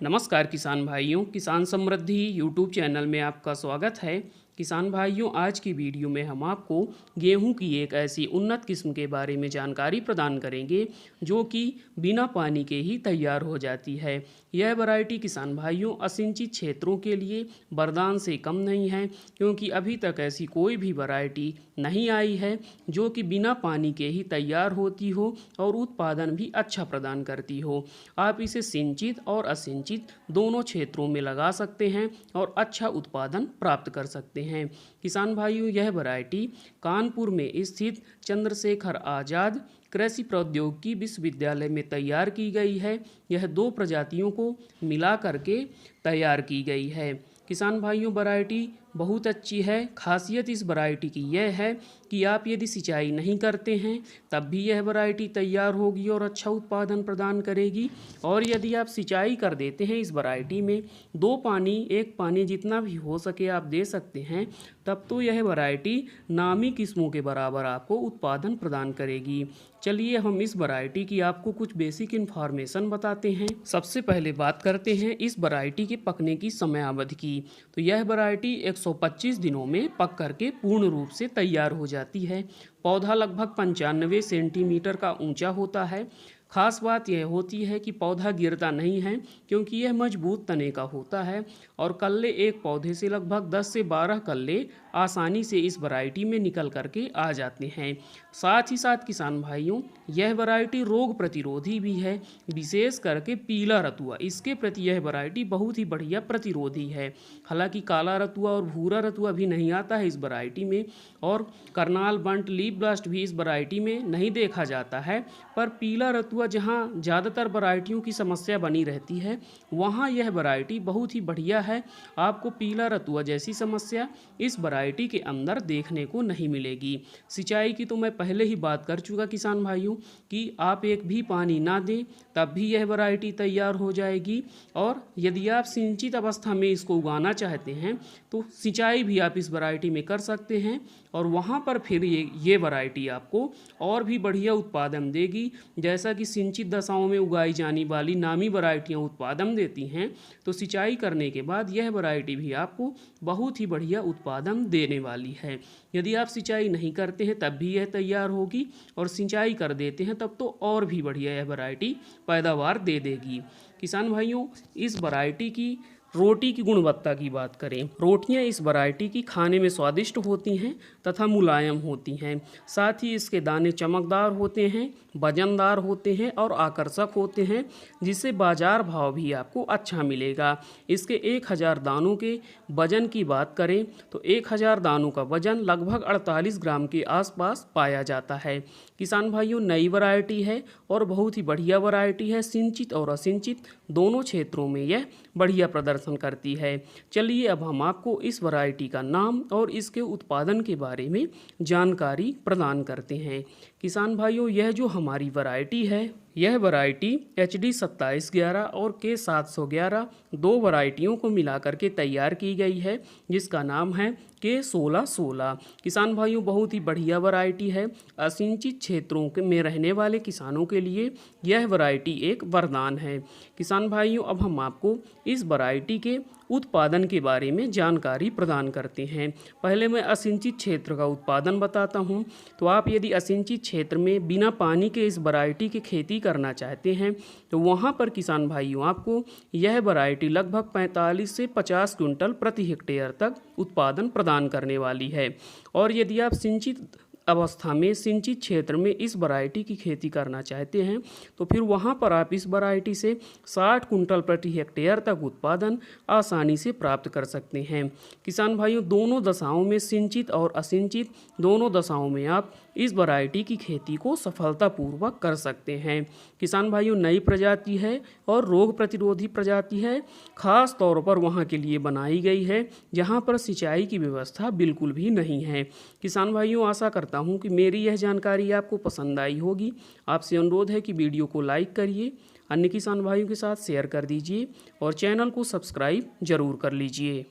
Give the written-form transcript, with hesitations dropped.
नमस्कार किसान भाइयों, किसान समृद्धि यूट्यूब चैनल में आपका स्वागत है। किसान भाइयों, आज की वीडियो में हम आपको गेहूं की एक ऐसी उन्नत किस्म के बारे में जानकारी प्रदान करेंगे जो कि बिना पानी के ही तैयार हो जाती है। यह वैरायटी किसान भाइयों असिंचित क्षेत्रों के लिए वरदान से कम नहीं है, क्योंकि अभी तक ऐसी कोई भी वैरायटी नहीं आई है जो कि बिना पानी के ही तैयार होती हो और उत्पादन भी अच्छा प्रदान करती हो। आप इसे सिंचित और असिंचित दोनों क्षेत्रों में लगा सकते हैं और अच्छा उत्पादन प्राप्त कर सकते हैं। किसान भाइयों, यह वैरायटी कानपुर में स्थित चंद्रशेखर आज़ाद कृषि प्रौद्योगिकी विश्वविद्यालय में तैयार की गई है। यह 2 प्रजातियों को मिला करके तैयार की गई है। किसान भाइयों, वैरायटी बहुत अच्छी है। खासियत इस वैरायटी की यह है कि आप यदि सिंचाई नहीं करते हैं तब भी यह वैरायटी तैयार होगी और अच्छा उत्पादन प्रदान करेगी। और यदि आप सिंचाई कर देते हैं इस वैरायटी में 2 पानी 1 पानी जितना भी हो सके आप दे सकते हैं, तब तो यह वैरायटी नामी किस्मों के बराबर आपको उत्पादन प्रदान करेगी। चलिए हम इस वैरायटी की आपको कुछ बेसिक इन्फॉर्मेशन बताते हैं। सबसे पहले बात करते हैं इस वैरायटी के पकने की समयावधि की। तो यह वैरायटी 125 दिनों में पक करके पूर्ण रूप से तैयार हो जाती है। पौधा लगभग 95 सेंटीमीटर का ऊंचा होता है। खास बात यह होती है कि पौधा गिरता नहीं है, क्योंकि यह मजबूत तने का होता है और कल्ले एक पौधे से लगभग 10 से 12 कल्ले आसानी से इस वैरायटी में निकल करके आ जाते हैं। साथ ही साथ किसान भाइयों, यह वैरायटी रोग प्रतिरोधी भी है, विशेष करके पीला रतुआ। इसके प्रति यह वैरायटी बहुत ही बढ़िया प्रतिरोधी है। हालांकि काला रतुआ और भूरा रतुआ भी नहीं आता है इस वैरायटी में, और करनाल बंट लीफ ब्लास्ट भी इस वैरायटी में नहीं देखा जाता है, पर पीला रतुआ जहाँ ज़्यादातर वैरायटियों की समस्या बनी रहती है, वहाँ यह वैरायटी बहुत ही बढ़िया है। आपको पीला रतुआ जैसी समस्या इस वैरायटी के अंदर देखने को नहीं मिलेगी। सिंचाई की तो मैं पहले ही बात कर चुका किसान भाइयों कि आप एक भी पानी ना दें तब भी यह वैरायटी तैयार हो जाएगी। और यदि आप सिंचित अवस्था में इसको उगाना चाहते हैं तो सिंचाई भी आप इस वैरायटी में कर सकते हैं, और वहाँ पर फिर ये वैरायटी आपको और भी बढ़िया उत्पादन देगी। जैसा कि सिंचित दशाओं में उगाई जाने वाली नामी वैरायटियाँ उत्पादन देती हैं, तो सिंचाई करने के बाद यह वैरायटी भी आपको बहुत ही बढ़िया उत्पादन देने वाली है। यदि आप सिंचाई नहीं करते हैं तब भी यह तैयार होगी, और सिंचाई कर देते हैं तब तो और भी बढ़िया यह वैरायटी पैदावार दे देगी। किसान भाइयों, इस वैरायटी की रोटी की गुणवत्ता की बात करें, रोटियां इस वैरायटी की खाने में स्वादिष्ट होती हैं तथा मुलायम होती हैं। साथ ही इसके दाने चमकदार होते हैं, वजनदार होते हैं और आकर्षक होते हैं, जिससे बाजार भाव भी आपको अच्छा मिलेगा। इसके 1000 दानों के वजन की बात करें तो 1000 दानों का वजन लगभग 48 ग्राम के आसपास पाया जाता है। किसान भाइयों, नई वैरायटी है और बहुत ही बढ़िया वैरायटी है। सिंचित और असिंचित दोनों क्षेत्रों में यह बढ़िया प्रदर्शन करती है। चलिए अब हम आपको इस वैरायटी का नाम और इसके उत्पादन के बारे में जानकारी प्रदान करते हैं। किसान भाइयों, यह जो हमारी वैरायटी है, यह वैरायटी HD 2711 और K 711 2 वैरायटियों को मिलाकर के तैयार की गई है, जिसका नाम है K 1616। किसान भाइयों, बहुत ही बढ़िया वैरायटी है। असिंचित क्षेत्रों में रहने वाले किसानों के लिए यह वैरायटी एक वरदान है। किसान भाइयों, अब हम आपको इस वैरायटी के उत्पादन के बारे में जानकारी प्रदान करते हैं। पहले मैं असिंचित क्षेत्र का उत्पादन बताता हूं। तो आप यदि असिंचित क्षेत्र में बिना पानी के इस वैरायटी की खेती करना चाहते हैं तो वहां पर किसान भाइयों आपको यह वैरायटी लगभग 45 से 50 क्विंटल प्रति हेक्टेयर तक उत्पादन प्रदान करने वाली है। और यदि आप सिंचित अवस्था में सिंचित क्षेत्र में इस वैरायटी की खेती करना चाहते हैं तो फिर वहाँ पर आप इस वैरायटी से 60 कुंटल प्रति हेक्टेयर तक उत्पादन आसानी से प्राप्त कर सकते हैं। किसान भाइयों, दोनों दशाओं में सिंचित और असिंचित दोनों दशाओं में आप इस वैरायटी की खेती को सफलतापूर्वक कर सकते हैं। किसान भाइयों, नई प्रजाति है और रोग प्रतिरोधी प्रजाति है। खास तौर पर वहाँ के लिए बनाई गई है जहाँ पर सिंचाई की व्यवस्था बिल्कुल भी नहीं है। किसान भाइयों, आशा करता हूँ कि मेरी यह जानकारी आपको पसंद आई होगी। आपसे अनुरोध है कि वीडियो को लाइक करिए, अन्य किसान भाइयों के साथ शेयर कर दीजिए और चैनल को सब्सक्राइब जरूर कर लीजिए।